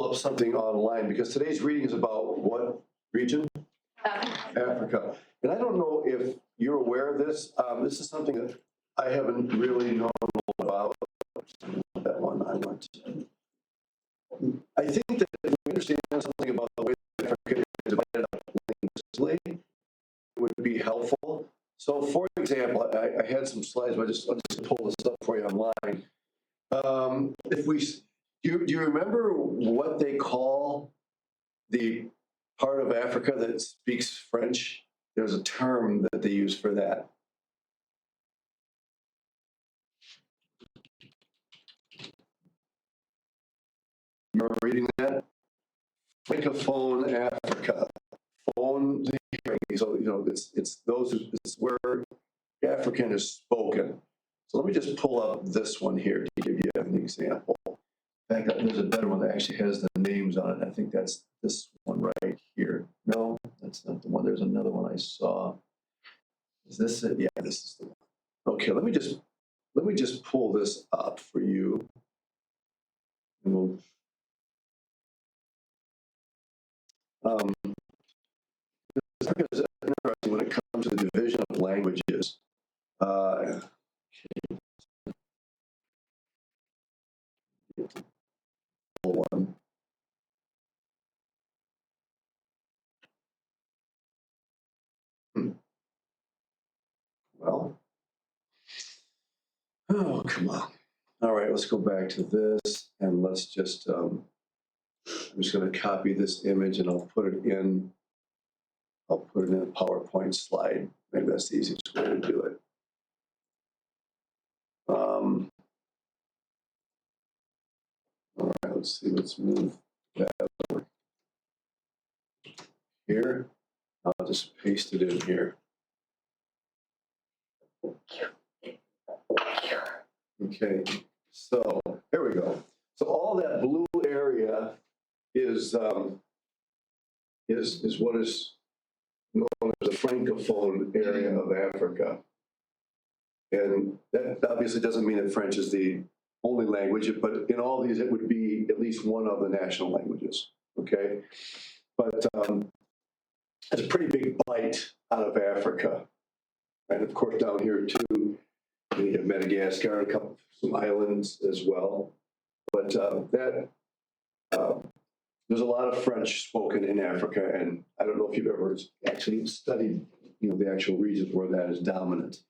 pull up something online because today's reading is about what region? Africa. And I don't know if you're aware of this. This is something that I haven't really known about. That one I want. I think that if we understand something about the way Africa is divided up linguistically, it would be helpful. So, for example, I had some slides, but I'll just pull this up for you online. If we, do you remember what they call the part of Africa that speaks French? There's a term that they use for that. You remember reading that? Francophone Africa. Phone hearing. So, it's those who, it's where African is spoken. So let me just pull up this one here to give you an example. In fact, there's a better one that actually has the names on it. I think that's this one right here. No, that's not the one. There's another one I saw. Is this it? Yeah, this is the one. Okay, let me just pull this up for you. And we'll, this is interesting when it comes to the division of languages. Okay. One. Well, oh, come on. All right, let's go back to this and let's just, I'm just going to copy this image and I'll put it in a PowerPoint slide. Maybe that's the easiest way to do it. All right, let's see, let's move that over here. I'll just paste it in here. Okay, so here we go. So all that blue area is what is known as the Francophone area of Africa. And that obviously doesn't mean that French is the only language, but in all these, it would be at least one of the national languages, okay? But it's a pretty big bite out of Africa. And of course, down here too, you have Madagascar, some islands as well. But there's a lot of French spoken in Africa, and I don't know if you've ever actually studied, the actual regions where that is dominant.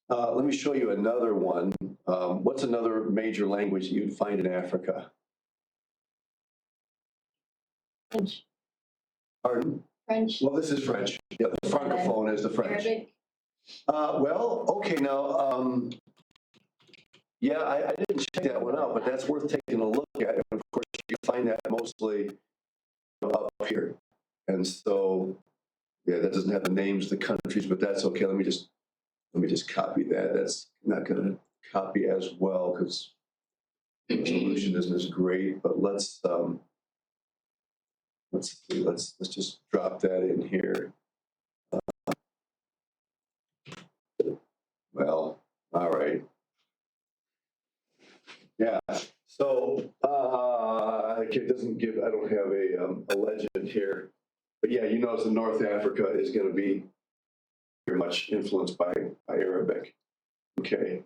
Let me show you another one. What's another major language you'd find in Africa? French. Pardon? French. Well, this is French. Yeah, the Francophone is the French. Arabic. Well, okay, now, yeah, I didn't check that one out, but that's worth taking a look at. And of course, you find that mostly up here. And so, yeah, that doesn't have the names of the countries, but that's okay. Let me just copy that. That's not going to copy as well because the resolution isn't as great. But let's see. Let's just drop that in here. Well, all right. Yeah. So it doesn't give. I don't have a legend here, but yeah, you notice that North Africa is going to be very much influenced by Arabic. Okay.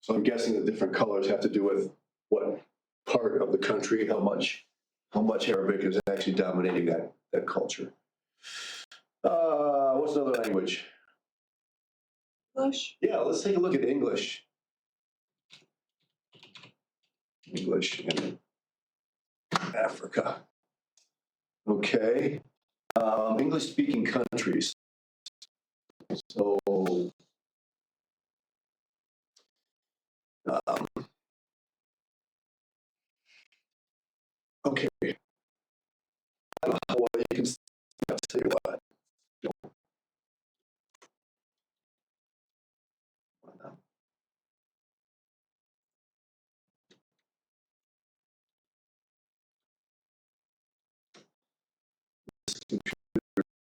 So I'm guessing the different colors have to do with what part of the country, how much Arabic is actually dominating that culture. What's another language? English. Yeah, let's take a look at English. English in Africa. Okay. English-speaking countries. So, okay. I don't know how well you can see. I'll tell you what.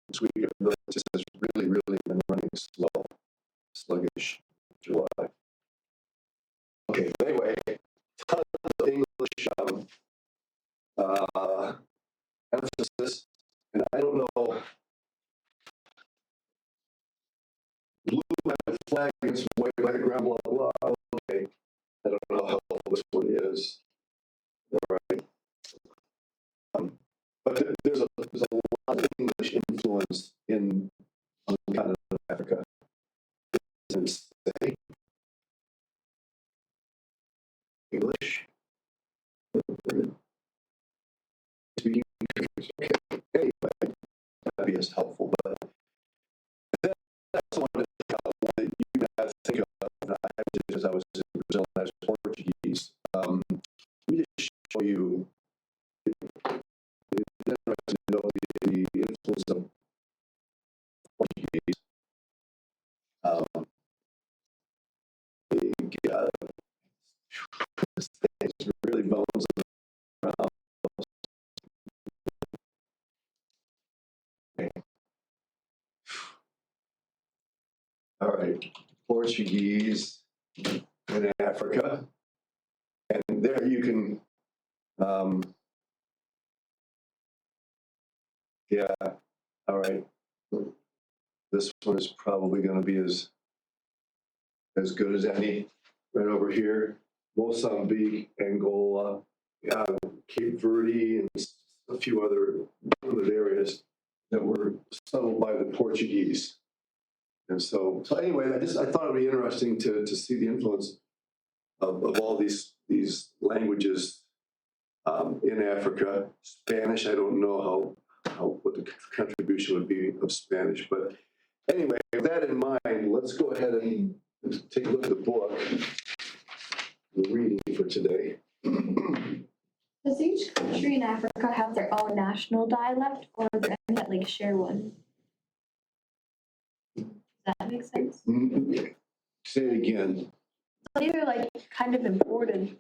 This week it just has really been running sluggish July. Okay, anyway, tons of English emphasis, and I don't know, blue flag against white background, blah, blah, blah. Okay, I don't know how old this one is. All right. But there's a lot of English influence on the continent of Africa. Doesn't say English. Speaking English. Okay. Anyway, that'd be as helpful. But that's one that you guys think of. And I did as I was in Brazil, I was Portuguese. Let me just show you. It's interesting to know the influence of Portuguese. It's really bones around. Okay. All right, Portuguese in Africa, and there you can, yeah, all right. This one is probably going to be as good as any. Right over here, Mozambique, Angola, Cape Verde, and a few other areas that were settled by the Portuguese. And so anyway, I thought it would be interesting to see the influence of all these languages in Africa. Spanish, I don't know what the contribution would be of Spanish, but anyway, with that in mind, let's go ahead and take a look at the book we're reading for today. Does each country in Africa have their own national dialect, or are there any that share one? Does that make sense? Say it again. So these are kind of imported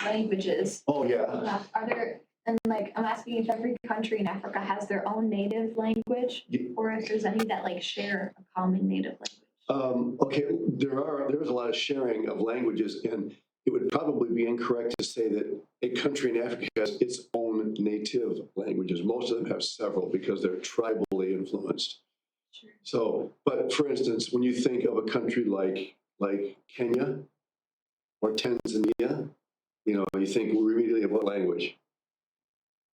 languages. Oh, yeah. Are there, and I'm asking if every country in Africa has their own native language, or if there's any that share a common native language? Okay, there is a lot of sharing of languages, and it would probably be incorrect to say that a country in Africa has its own native languages. Most of them have several because they're tribally influenced. Sure. So, but for instance, when you think of a country like Kenya or Tanzania, you think immediately of what language?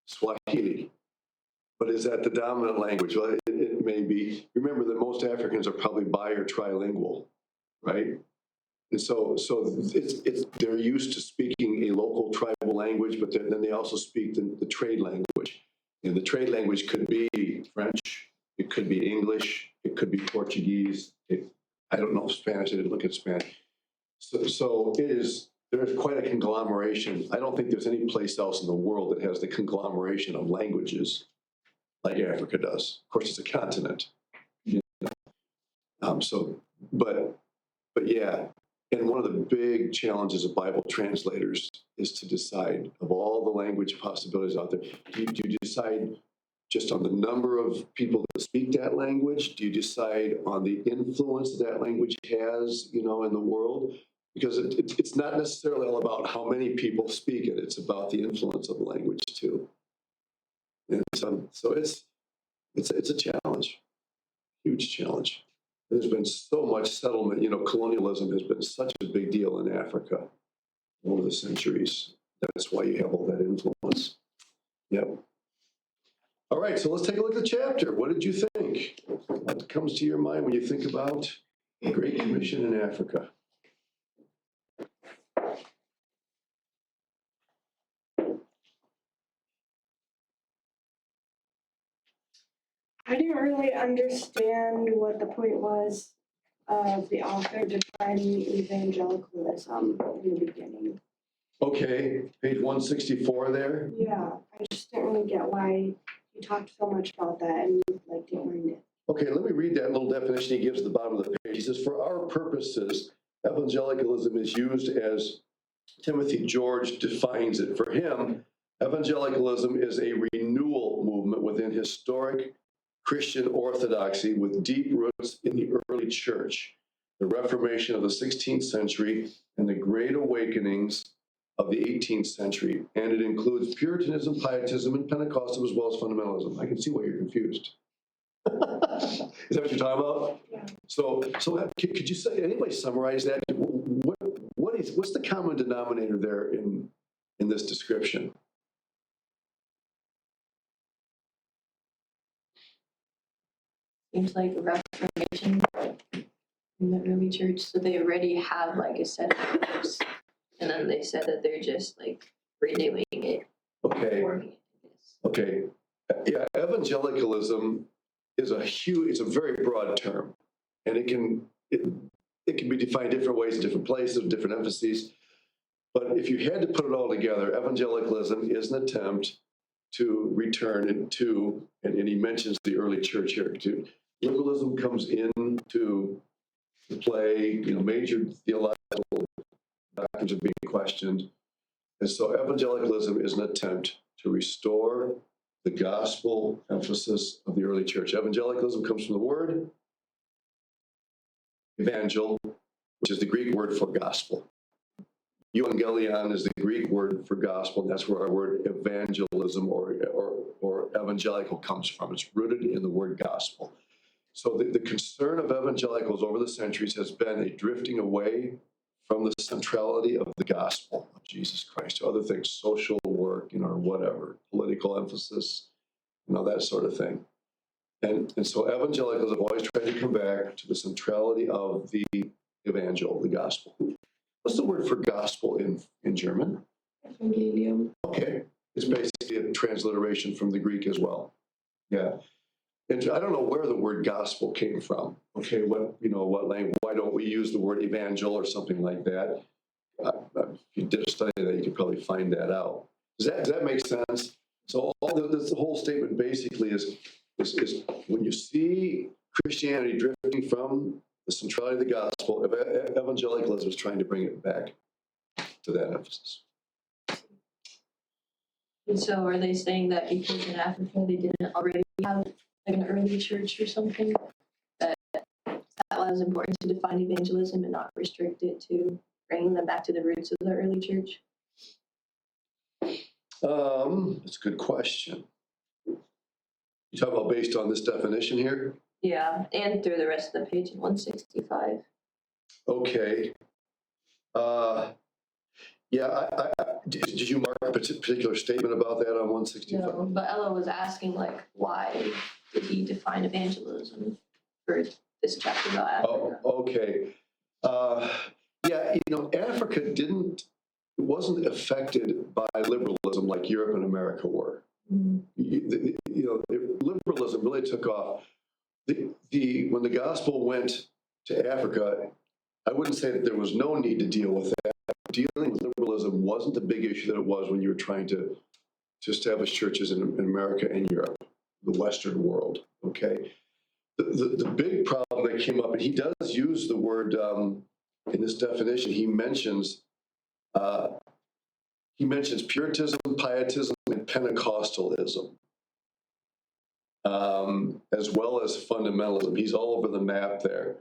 Swahili. But is that the dominant language? Well, it may be. Remember that most Africans are probably bi or trilingual, right? And so they're used to speaking a local tribal language, but then they also speak the trade language. And the trade language could be French, it could be English, it could be Portuguese. I don't know Spanish. I didn't look at Spanish. So there's quite a conglomeration. I don't think there's any place else in the world that has the conglomeration of languages like Africa does. Of course, it's a continent. But yeah. And one of the big challenges of Bible translators is to decide, of all the language possibilities out there, do you decide just on the number of people that speak that language? Do you decide on the influence that language has, in the world? Because it's not necessarily all about how many people speak it. It's about the influence of the language too. And so it's a challenge, huge challenge. There's been so much settlement. Colonialism has been such a big deal in Africa over the centuries. That's why you have all that influence. Yep. All right, so let's take a look at the chapter. What did you think? What comes to your mind when you think about the Great Commission in Africa? I didn't really understand what the point was of the author defining evangelicalism in the beginning. Okay, page 164 there. Yeah, I just didn't really get why he talked so much about that and defined it. Okay, let me read that little definition he gives at the bottom of the page. He says, for our purposes, evangelicalism is used as Timothy George defines it. For him, evangelicalism is a renewal movement within historic Christian orthodoxy with deep roots in the early church, the Reformation of the 16th century, and the great awakenings of the 18th century, and it includes Puritanism, Pietism, and Pentecostalism, as well as fundamentalism. I can see why you're confused. Is that what you're talking about? Yeah. So could you say, anybody summarize that? What's the common denominator there in this description? Seems like a reformation in the early church, so they already have like a set of beliefs, and then they said that they're just like renewing it. Okay, Forming it, I guess. okay. Yeah, evangelicalism is it's a very broad term, and it can be defined different ways in different places, different emphases. But if you had to put it all together, evangelicalism is an attempt to return to, and he mentions the early church here too. Liberalism comes into play, major theological doctrines are being questioned. And so evangelicalism is an attempt to restore the gospel emphasis of the early church. Evangelicalism comes from the word evangel, which is the Greek word for gospel. Euangelion is the Greek word for gospel, and that's where our word evangelism or evangelical comes from. It's rooted in the word gospel. So the concern of evangelicals over the centuries has been a drifting away from the centrality of the gospel of Jesus Christ to other things, social work, or whatever, political emphasis, that sort of thing. And so evangelicals have always tried to come back to the centrality of the evangel, the gospel. What's the word for gospel in German? Evangelium. Okay, it's basically a transliteration from the Greek as well. Yeah. And I don't know where the word gospel came from. Okay, what language? Why don't we use the word evangel or something like that? If you did a study of that, you could probably find that out. Does that make sense? So this whole statement basically is when you see Christianity drifting from the centrality of the gospel, evangelicalism is trying to bring it back to that emphasis. And so are they saying that because in Africa they didn't already have like an early church or something, that was important to define evangelism and not restrict it to bringing them back to the roots of the early church? That's a good question. You talk about based on this definition here? Yeah, and through the rest of the page in 165. Okay. Did you mark a particular statement about that on 165? No, but Ella was asking like, why did he define evangelism for this chapter about Africa? Oh, okay. Africa wasn't affected by liberalism like Europe and America were. Liberalism really took off. When the gospel went to Africa, I wouldn't say that there was no need to deal with that. Dealing with liberalism wasn't the big issue that it was when you were trying to establish churches in America and Europe, the Western world. Okay, the big problem that came up, and he does use the word in this definition. He mentions Puritanism, Pietism, and Pentecostalism, as well as fundamentalism. He's all over the map there.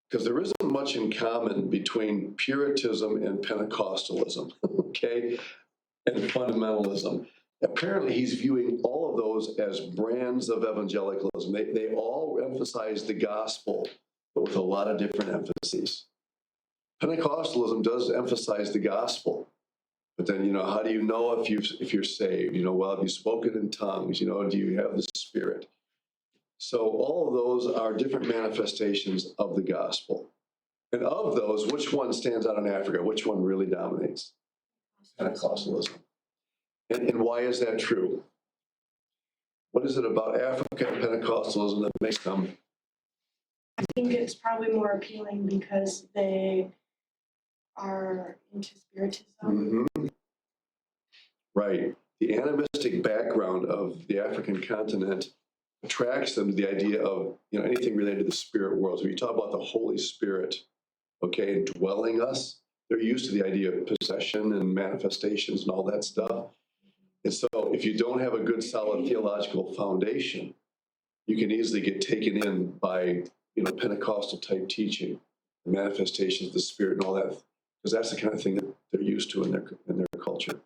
Because there isn't much in common between Puritanism and Pentecostalism, okay, and fundamentalism. Apparently, he's viewing all of those as brands of evangelicalism. They all emphasize the gospel, but with a lot of different emphases. Pentecostalism does emphasize the gospel, but then, how do you know if you're saved? Have you spoken in tongues? Do you have the Spirit? So all of those are different manifestations of the gospel. And of those, which one stands out in Africa? Which one really dominates? Pentecostalism. And why is that true? What is it about Africa and Pentecostalism that makes them? I think it's probably more appealing because they are into spiritism. Mm-hmm. Right. The animistic background of the African continent attracts them to the idea of anything related to the spirit world. So you talk about the Holy Spirit, okay, indwelling us. They're used to the idea of possession and manifestations and all that stuff. And so if you don't have a good solid theological foundation, you can easily get taken in by Pentecostal type teaching, the manifestations of the Spirit and all that, because that's the kind of thing that they're used to in their culture.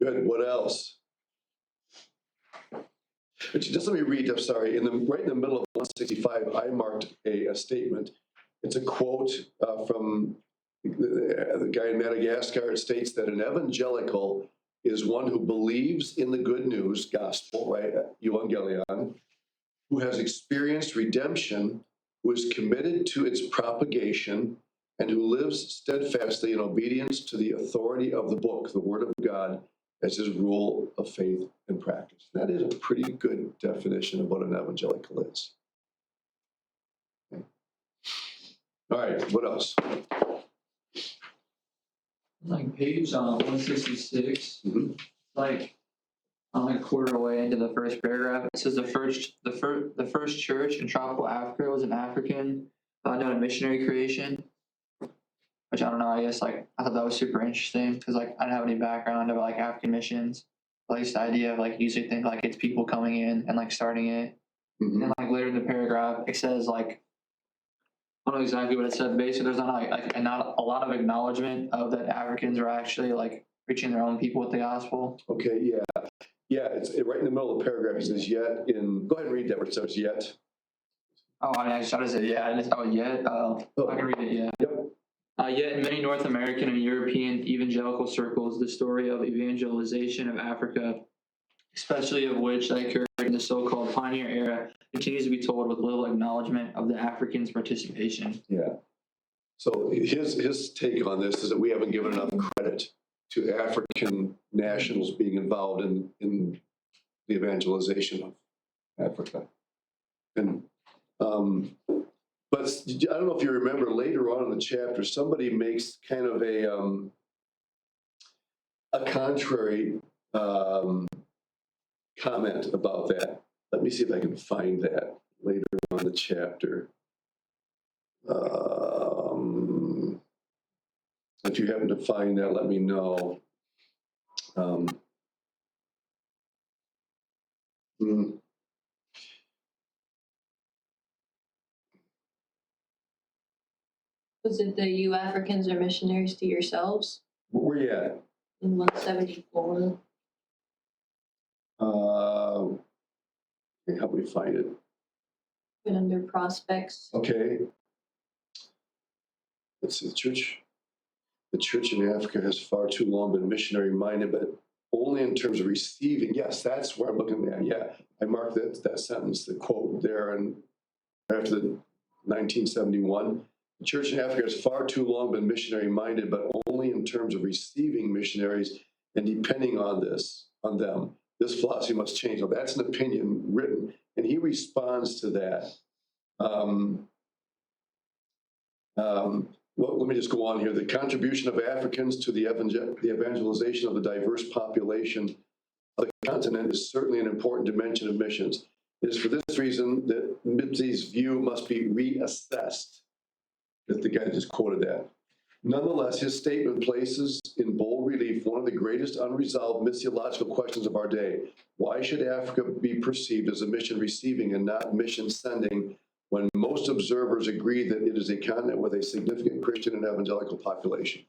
Good, what else? But just let me read, I'm sorry, right in the middle of 165, I marked a statement. It's a quote from the guy in Madagascar. It states that an evangelical is one who believes in the good news, gospel, right, evangelion, who has experienced redemption, who is committed to its propagation, and who lives steadfastly in obedience to the authority of the book, the Word of God, as his rule of faith and practice. That is a pretty good definition of what an evangelical is. Okay. All right, what else? Like page 166, Mhm. like I'm like a quarter away into the first paragraph. It says the first church in tropical Africa was an African, not a missionary creation. Which I don't know. I guess like I thought that was super interesting because like I don't have any background of like African missions. At least the idea of like you usually think like it's people coming in and like starting it. And Mhm. then like later in the paragraph it says like I don't know exactly what it said. Basically, there's not a lot of acknowledgement of that Africans are actually like reaching their own people with the gospel. Okay, yeah. Yeah, it's right in the middle of the paragraph. It says yet in, go ahead and read that, what it says yet. Oh, I mean, I just thought it said yeah. And it's, oh, yet. I can read it. Yeah. Yep. Yet in many North American and European evangelical circles, the story of evangelization of Africa, especially of which that occurred in the so-called pioneer era, continues to be told with little acknowledgement of the Africans' participation. Yeah. So his take on this is that we haven't given enough credit to African nationals being involved in the evangelization of Africa. And but I don't know if you remember later on in the chapter, somebody makes kind of a contrary comment about that. Let me see if I can find that later on in the chapter. If you happen to find that, let me know. Was it the you Africans are missionaries to yourselves Where you at? in 174? Help me find it. Been under prospects. Okay. Let's see, the church in Africa has far too long been missionary minded, but only in terms of receiving. Yes, that's where I'm looking at. Yeah, I marked that sentence, the quote there, and after the 1971, the church in Africa has far too long been missionary minded, but only in terms of receiving missionaries and depending on them. This philosophy must change. Now, that's an opinion written, and he responds to that. Well, let me just go on here. The contribution of Africans to the evangelization of the diverse population of the continent is certainly an important dimension of missions. It is for this reason that Mipsy's view must be reassessed. That the guy just quoted that. Nonetheless, his statement places in bold relief one of the greatest unresolved missiological questions of our day. Why should Africa be perceived as a mission receiving and not mission sending, when most observers agree that it is a continent with a significant Christian and evangelical population?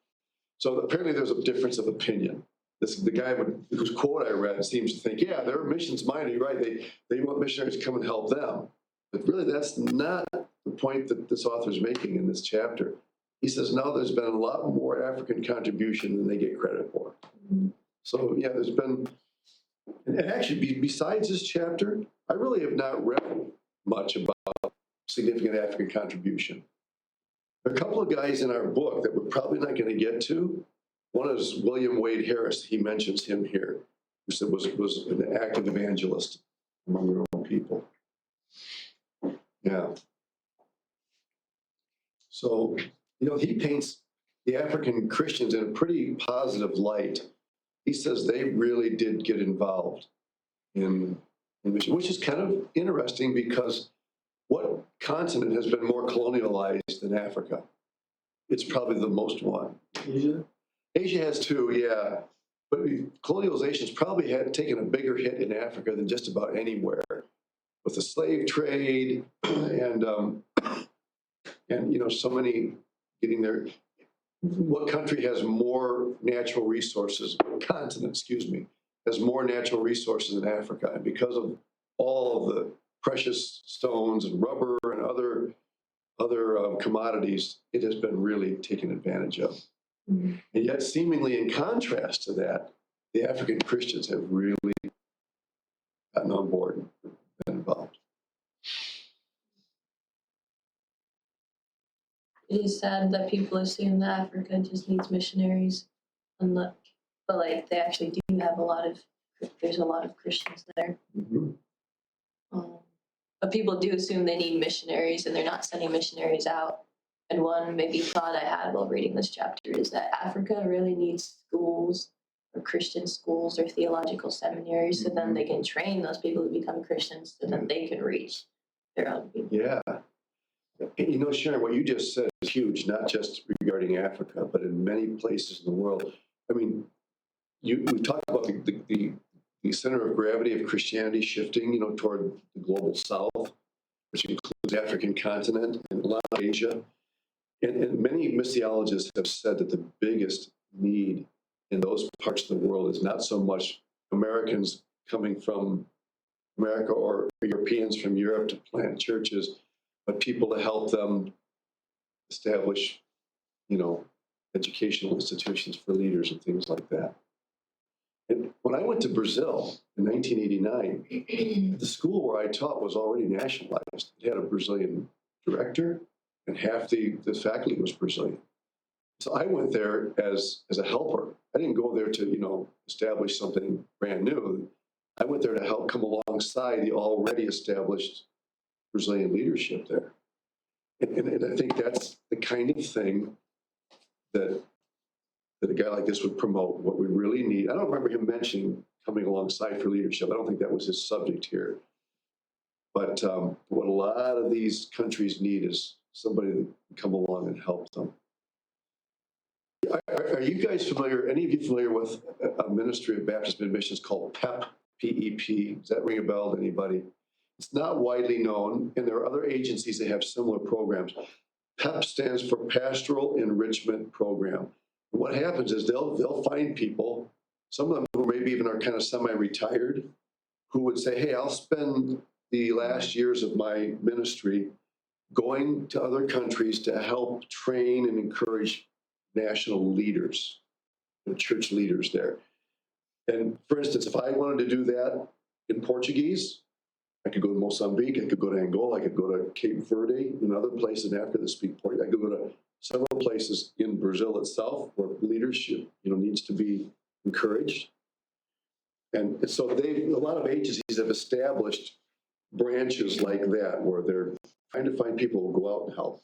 So apparently there's a difference of opinion. The guy whose quote I read seems to think, yeah, they're missions minded, right? They want missionaries to come and help them. But really, that's not the point that this author is making in this chapter. He says, no, there's been a lot more African contribution than they get credit for. So yeah, there's been, and actually besides this chapter, I really have not read much about significant African contribution. A couple of guys in our book that we're probably not going to get to. One is William Wade Harris. He mentions him here, who was an active evangelist among their own people. Yeah. So, he paints the African Christians in a pretty positive light. He says they really did get involved in mission, which is kind of interesting because what continent has been more colonialized than Africa? It's probably the most one. Asia? Asia has too, yeah. But colonization's probably had taken a bigger hit in Africa than just about anywhere. with the slave trade and so many getting there. What country has more natural resources, continent, excuse me, has more natural resources than Africa? And because of all of the precious stones and rubber and other commodities, it has been really taken advantage of. Mhm. And yet, seemingly in contrast to that, the African Christians have really gotten on board and been involved. It is sad that people assume that Africa just needs missionaries, but like they actually do have there's a lot of Christians there. Mhm. But people do assume they need missionaries and they're not sending missionaries out. And one maybe thought I had while reading this chapter is that Africa really needs schools or Christian schools or theological seminaries so then they can train those people to become Christians so that they can reach their own people. Yeah. And Sharon, what you just said is huge, not just regarding Africa, but in many places in the world. I mean, we talked about the center of gravity of Christianity shifting, toward the global south, which includes the African continent and a lot of Asia. And many missiologists have said that the biggest need in those parts of the world is not so much Americans coming from America or Europeans from Europe to plant churches, but people to help them establish, educational institutions for leaders and things like that. And when I went to Brazil in 1989, the school where I taught was already nationalized. It had a Brazilian director, and half the faculty was Brazilian. So I went there as a helper. I didn't go there to, establish something brand new. I went there to help come alongside the already established Brazilian leadership there. And I think that's the kind of thing that a guy like this would promote. What we really need. I don't remember him mentioning coming alongside for leadership. I don't think that was his subject here. But what a lot of these countries need is somebody that can come along and help them. Are you guys familiar, any of you familiar with a ministry of Baptist missions called PEP, P-E-P? Does that ring a bell to anybody? It's not widely known, and there are other agencies that have similar programs. PEP stands for Pastoral Enrichment Program. And what happens is they'll find people, some of them who maybe even are kind of semi-retired, who would say, hey, I'll spend the last years of my ministry going to other countries to help train and encourage national leaders, the church leaders there. And for instance, if I wanted to do that in Portuguese, I could go to Mozambique, I could go to Angola, I could go to Cape Verde and other places in Africa that speak Portuguese. I could go to several places in Brazil itself where leadership, needs to be encouraged. And so a lot of agencies have established branches like that where they're trying to find people who go out and help.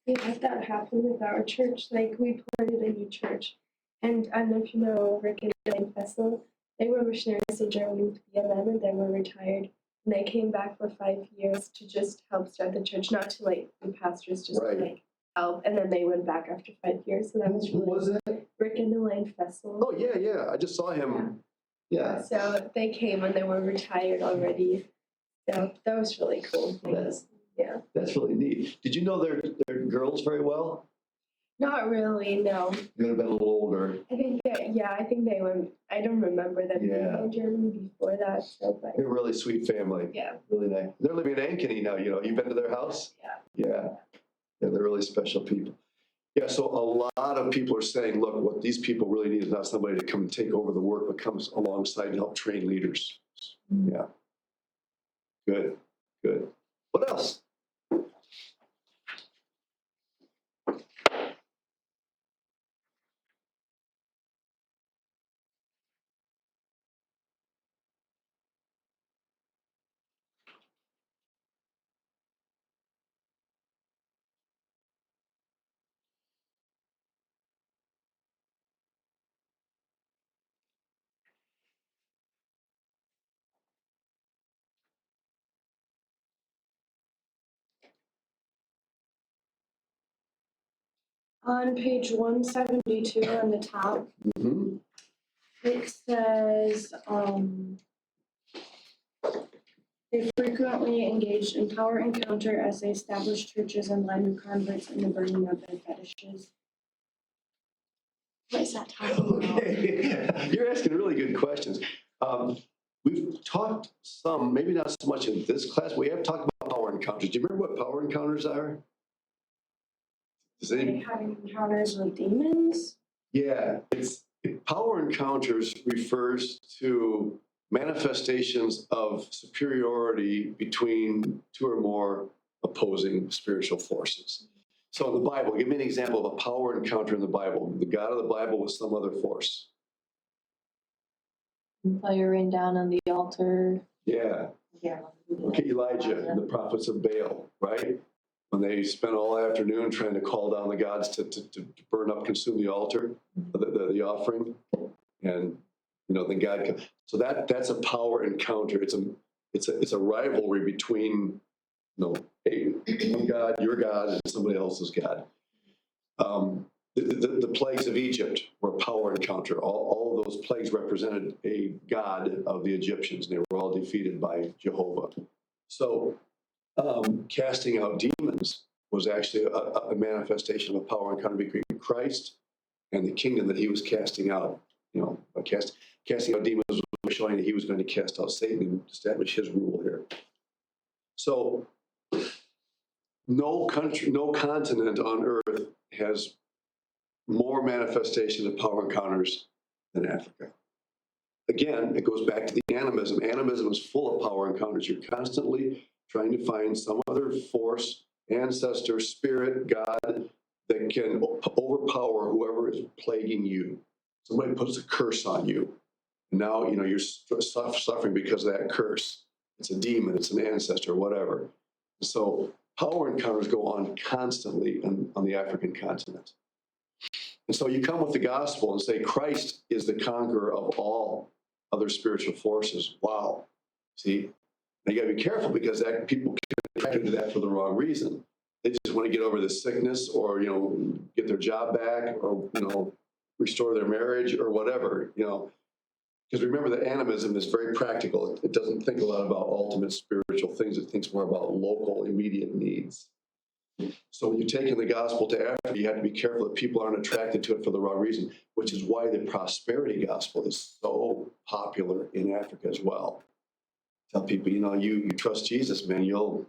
Yeah, that happened with our church. Like, we planted a new church. And I don't know if you know Rick and Elaine Fessel. They were missionaries in Germany with BMM, and they were retired. And they came back for 5 years to just help start the church, not to be pastors, just Right. to help. And then they went back after 5 years. So that was Who really was that? Rick and Elaine Fessel. Oh, yeah. I just saw him. Yeah. So they came and they were retired already. So that was really cool. Yeah. That's really neat. Did you know their girls very well? Not really, no. They would have been a little older. I think they were, I don't remember them being Yeah. in Germany before that, so, but, They're a really sweet family. yeah. Really nice. They're living in Ankeny now, You've been to their house? Yeah. Yeah, they're really special people. Yeah, so a lot of people are saying, look, what these people really need is not somebody to come and take over the work, but comes alongside and help train leaders. Yeah. Good. What else? On page 172 on the top, Mhm. it says, They frequently engaged in power encounter as they established churches and led new converts in the burning of their fetishes. What is that talking about? Okay, you're asking really good questions. We've talked some, maybe not so much in this class, we have talked about power encounters. Do you remember what power encounters are? Does any, Like having encounters with demons. yeah, power encounters refers to manifestations of superiority between two or more opposing spiritual forces. So in the Bible, give me an example of a power encounter in the Bible. The God of the Bible with some other force. Fire rain down on the altar. Yeah. Yeah. Okay, Elijah and the prophets of Baal, right? When they spent all afternoon trying to call down the gods to burn up, consume the altar, the offering, and then God comes. So that's a power encounter. It's a rivalry between one God, your God, and somebody else's God. The plagues of Egypt were a power encounter. All of those plagues represented a god of the Egyptians, and they were all defeated by Jehovah. So casting out demons was actually a manifestation of a power encounter between Christ and the kingdom that he was casting out. Casting out demons was showing that he was going to cast out Satan and establish his rule here. So no country, no continent on earth has more manifestation of power encounters than Africa. Again, it goes back to the animism. Animism is full of power encounters. You're constantly trying to find some other force, ancestor, spirit, God that can overpower whoever is plaguing you. Somebody puts a curse on you. And now, you're suffering because of that curse. It's a demon, it's an ancestor, whatever. So power encounters go on constantly on the African continent. And so you come with the gospel and say Christ is the conqueror of all other spiritual forces. Wow. See, now you got to be careful because people can attract to that for the wrong reason. They just want to get over the sickness or, get their job back or, restore their marriage or whatever, Because remember that animism is very practical. It doesn't think a lot about ultimate spiritual things. It thinks more about local, immediate needs. So when you're taking the gospel to Africa, you have to be careful that people aren't attracted to it for the wrong reason, which is why the prosperity gospel is so popular in Africa as well. Tell people, you trust Jesus, man, he'll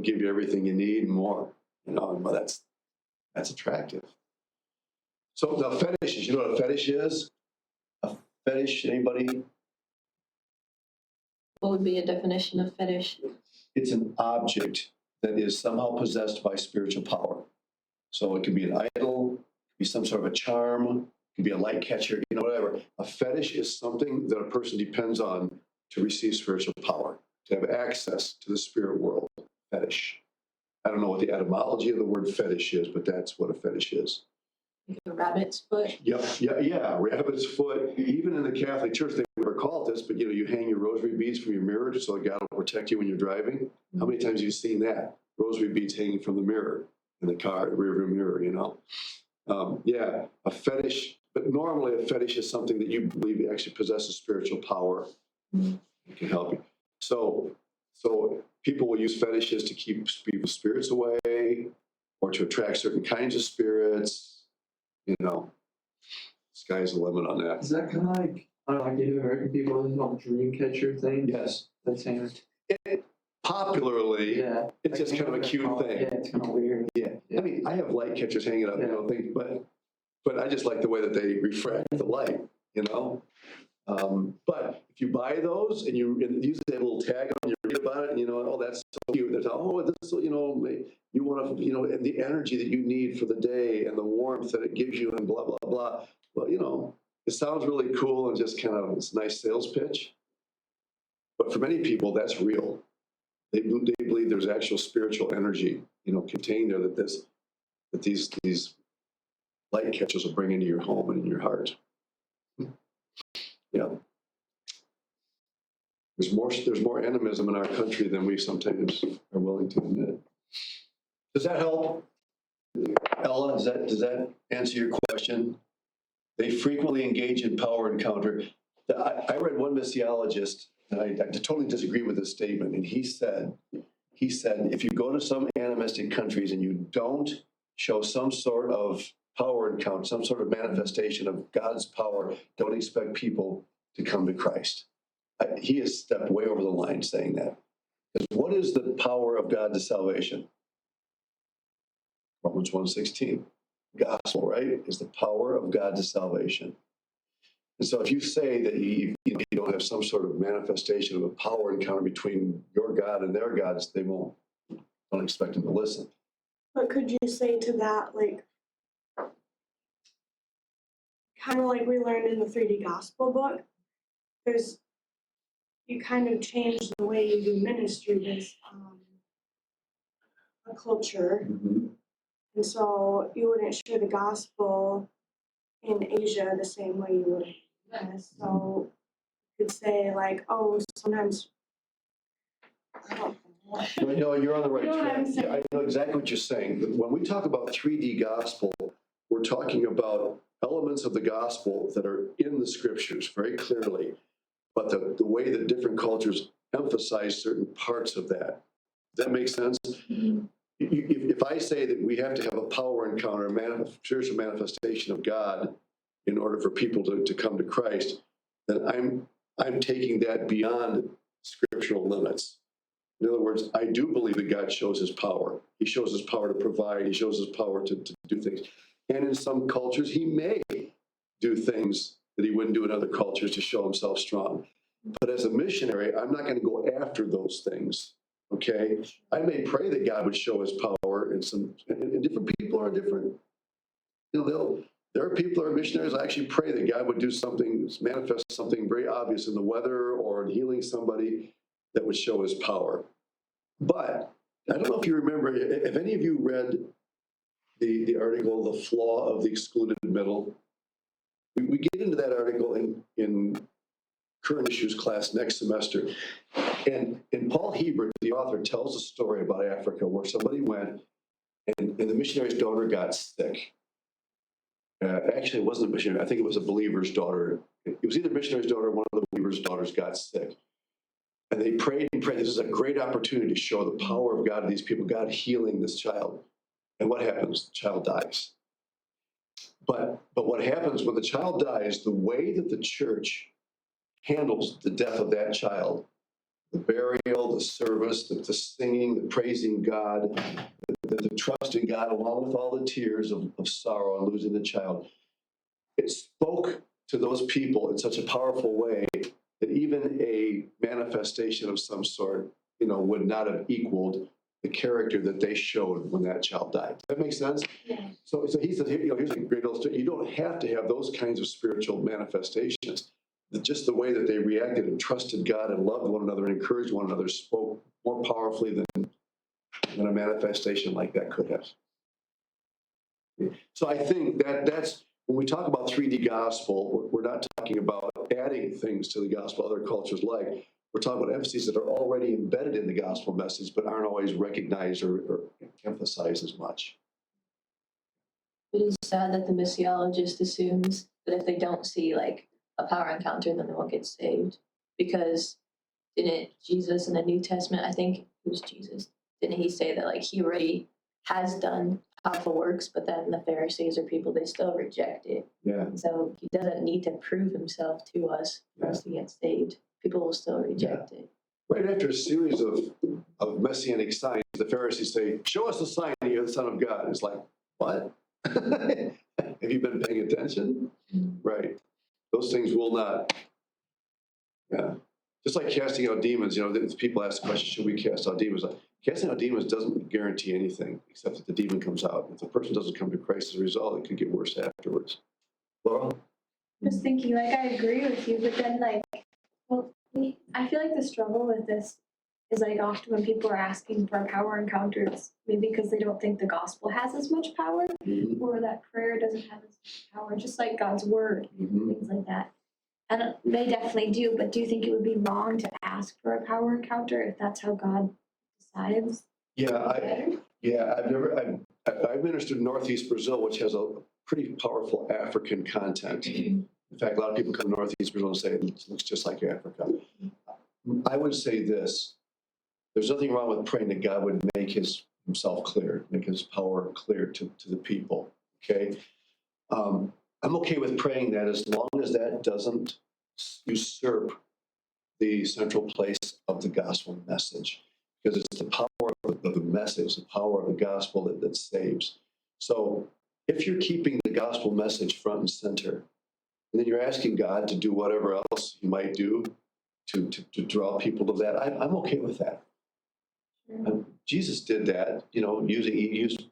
give you everything you need and more. But that's attractive. So now fetishes, you know what a fetish is? A fetish, anybody? What would be a definition of fetish? It's an object that is somehow possessed by spiritual power. So it could be an idol, it could be some sort of a charm, it could be a light catcher, whatever. A fetish is something that a person depends on to receive spiritual power, to have access to the spirit world. Fetish. I don't know what the etymology of the word fetish is, but that's what a fetish is. Like a rabbit's foot? Yeah, rabbit's foot. Even in the Catholic Church, they never call it this, but you hang your rosary beads from your mirror so God will protect you when you're driving. How many times have you seen that? Rosary beads hanging from the mirror in the car, the rear view mirror, a fetish, but normally a fetish is something that you believe actually possesses spiritual power. It can help you. So people will use fetishes to keep people's spirits away or to attract certain kinds of spirits. Sky's the limit on that. Is that kind of like, I don't know, like Native American people, there's no dream catcher thing? Yes. That same. Popularly, Yeah. it's just kind of a cute thing. Yeah, it's kind of weird. Yeah. I mean, I have light catchers hanging up, things, but I just like the way that they refract the light, But if you buy those and you use that little tag on, you read about it, and that's so cute. That's this, you want to, the energy that you need for the day and the warmth that it gives you and blah, blah, blah. Well, it sounds really cool and just kind of, it's a nice sales pitch. But for many people, that's real. They believe there's actual spiritual energy, contained there that these light catchers will bring into your home and in your heart. Yeah. There's more animism in our country than we sometimes are willing to admit. Does that help? Ella, does that answer your question? They frequently engage in power encounter. I read one missiologist and I totally disagree with this statement, and he said, if you go to some animistic countries and you don't show some sort of power encounter, some sort of manifestation of God's power, don't expect people to come to Christ. He has stepped way over the line saying that. Because what is the power of God to salvation? Romans 1:16. Gospel, right, is the power of God to salvation. And so if you say that you don't have some sort of manifestation of a power encounter between your God and their gods, they don't expect them to listen. But could you say to that, like, kind of like we learned in the 3D Gospel book, you kind of change the way you do ministry based on a culture. And so you wouldn't share the gospel in Asia the same way you would in the US. So you could say like, oh, sometimes, I don't know. You're on the right You know what track. I'm saying? Yeah, I know exactly what you're saying. But when we talk about 3D gospel, we're talking about elements of the gospel that are in the scriptures very clearly, but the way that different cultures emphasize certain parts of that. Does that make sense? If I say that we have to have a power encounter, a spiritual manifestation of God in order for people to come to Christ, then I'm taking that beyond scriptural limits. In other words, I do believe that God shows his power. He shows his power to provide. He shows his power to do things. And in some cultures, he may do things that he wouldn't do in other cultures to show himself strong. But as a missionary, I'm not going to go after those things. Okay, I may pray that God would show his power, and different people are different. There are people that are missionaries. I actually pray that God would do something, manifest something very obvious in the weather or in healing somebody that would show his power. But I don't know if you remember, if any of you read the article, "The Flaw of the Excluded Middle." We get into that article in current issues class next semester. And Paul Hebert, the author, tells a story about Africa where somebody went and the missionary's daughter got sick. Actually, it wasn't a missionary. I think it was a believer's daughter. It was either a missionary's daughter or one of the believer's daughters got sick. And they prayed and prayed. This is a great opportunity to show the power of God to these people, God healing this child. And what happens? The child dies. But what happens when the child dies, the way that the church handles the death of that child, the burial, the service, the singing, the praising God, the trust in God, along with all the tears of sorrow and losing the child, it spoke to those people in such a powerful way that even a manifestation of some sort, would not have equaled the character that they showed when that child died. Does that make sense? Yeah. So he says, here's a great illustration. You don't have to have those kinds of spiritual manifestations. Just the way that they reacted and trusted God and loved one another and encouraged one another spoke more powerfully than a manifestation like that could have. So I think that's, when we talk about 3D gospel, we're not talking about adding things to the gospel other cultures like. We're talking about emphases that are already embedded in the gospel message but aren't always recognized or emphasized as much. It is sad that the missiologist assumes that if they don't see like a power encounter, then they won't get saved. Because didn't Jesus in the New Testament, I think it was Jesus, didn't he say that like he already has done powerful works, but then the Pharisees or people, they still reject it. Yeah. And so he doesn't need to prove himself to us for us to get saved. People will still reject it. Right after a series of messianic signs, the Pharisees say, "Show us a sign that you're the Son of God." It's like, what? Have you been paying attention? Right. Those things will not. Yeah. Just like casting out demons, people ask the question, should we cast out demons? Casting out demons doesn't guarantee anything except that the demon comes out. If the person doesn't come to Christ as a result, it could get worse afterwards. Laura? Just thinking, like, I agree with you, but then, like, I feel like the struggle with this is, like, often when people are asking for power encounters, maybe because they don't think the gospel has as much power, or that prayer doesn't have as much power, just like God's word, things like that. And they definitely do, but do you think it would be wrong to ask for a power encounter if that's how God decides? I've ministered in Northeast Brazil, which has a pretty powerful African content. In fact, a lot of people come to Northeast Brazil and say it looks just like Africa. I would say this, there's nothing wrong with praying that God would make himself clear, make his power clear to the people, okay? I'm okay with praying that as long as that doesn't usurp the central place of the gospel message, because it's the power of the message, the power of the gospel that saves. So if you're keeping the gospel message front and center, and then you're asking God to do whatever else he might do to draw people to that, I'm okay with that. Jesus did that, you know, he used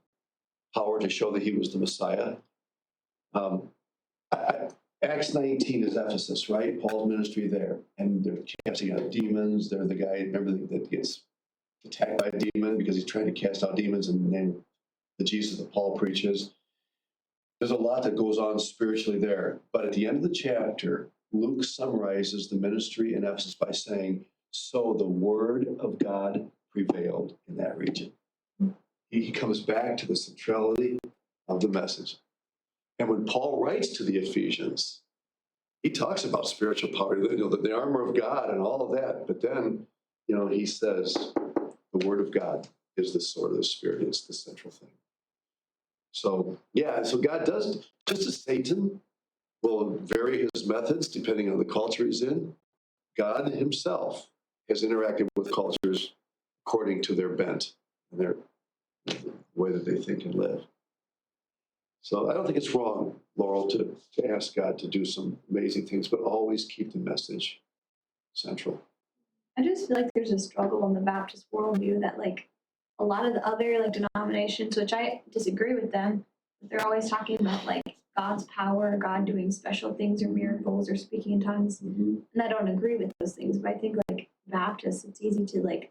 power to show that he was the Messiah. Acts 19 is Ephesus, right? Paul's ministry there. And they're casting out demons. They're the guy, everything that gets attacked by a demon because he's trying to cast out demons in the name of the Jesus that Paul preaches. There's a lot that goes on spiritually there. But at the end of the chapter, Luke summarizes the ministry in Ephesus by saying, so the word of God prevailed in that region. He comes back to the centrality of the message. And when Paul writes to the Ephesians, he talks about spiritual power, you know, the armor of God and all of that. But then, you know, he says the word of God is the sword of the Spirit. It's the central thing. So, yeah, so God does, just as Satan will vary his methods depending on the culture he's in, God himself has interacted with cultures according to their bent and the way that they think and live. So I don't think it's wrong, Laurel, to ask God to do some amazing things, but always keep the message central. I just feel like there's a struggle in the Baptist worldview that like a lot of the other like denominations, which I disagree with them, but they're always talking about like God's power, God doing special things or miracles or speaking in tongues. Mm-hmm. And I don't agree with those things, but I think like Baptists, it's easy to like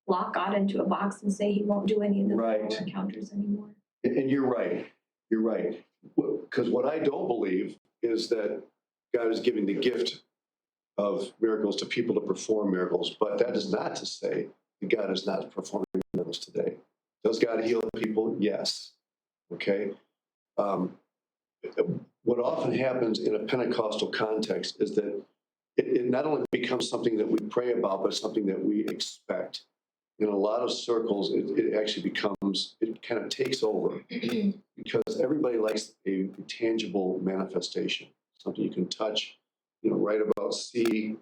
lock God into a box and say he won't do any of the Right. power encounters anymore. And you're right. You're right. Because what I don't believe is that God is giving the gift of miracles to people to perform miracles. But that is not to say that God is not performing miracles today. Does God heal people? Yes. Okay. What often happens in a Pentecostal context is that it not only becomes something that we pray about, but something that we expect. In a lot of circles, it actually becomes, it kind of takes over because everybody likes a tangible manifestation, something you can touch, you know, write about, see,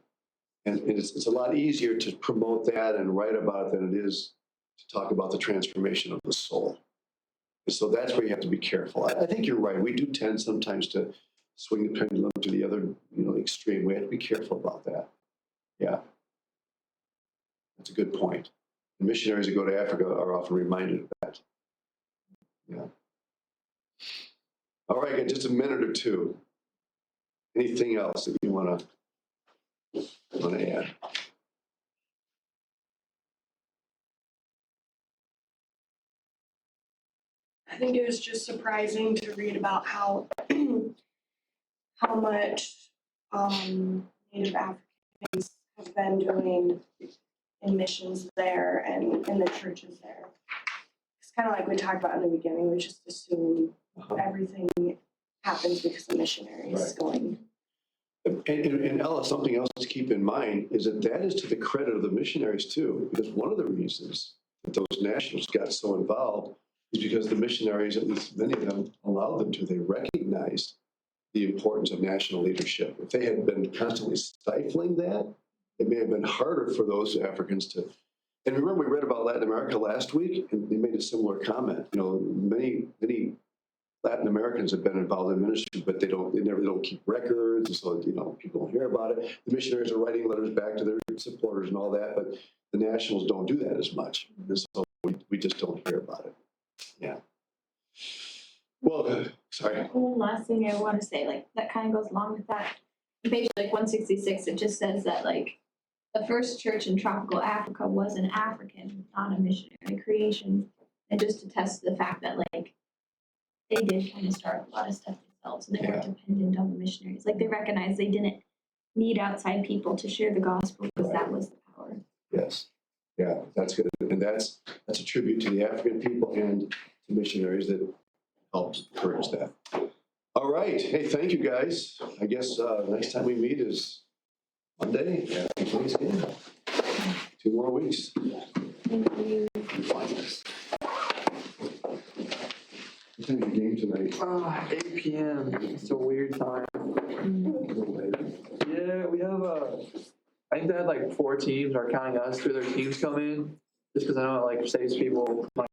and it's a lot easier to promote that and write about it than it is to talk about the transformation of the soul. And so that's where you have to be careful. I think you're right. We do tend sometimes to swing the pendulum to the other, you know, extreme. We have to be careful about that. Yeah, that's a good point. The missionaries that go to Africa are often reminded of that. Yeah. All right, got just a minute or two. Anything else that you want to add? I think it was just surprising to read about how how much Native Africans have been doing in missions there and in the churches there. It's kind of like we talked about in the beginning. We just assume everything happens because the missionaries Right. going. And Ella, something else to keep in mind is that is to the credit of the missionaries too, because one of the reasons that those nationals got so involved is because the missionaries, at least many of them, allowed them to. They recognized the importance of national leadership. If they had been constantly stifling that, it may have been harder for those Africans to. And remember, we read about Latin America last week, and they made a similar comment. You know, many Latin Americans have been involved in ministry, but they never don't keep records, and so, you know, people don't hear about it. The missionaries are writing letters back to their supporters and all that, but the nationals don't do that as much, and so we just don't hear about it. Yeah. Well, sorry. One last thing I want to say, like that kind of goes along with that. On page like 166, it just says that like the first church in tropical Africa was an African, not a missionary creation, and just to test the fact that like they did kind of start a lot of stuff themselves, and they weren't dependent on the missionaries. Like they recognized they didn't need outside people to share the gospel because that was the power. Yes. Yeah, that's good. And that's a tribute to the African people and to missionaries that helped encourage that. All right. Hey, thank you guys. I guess next time we meet is Monday after Thanksgiving. 2 more weeks. Thank you. What time's your game tonight? 8 PM. It's a weird time. Yeah, we have I think they had like 4 teams are counting us through their teams come in. Just because I know it like saves people money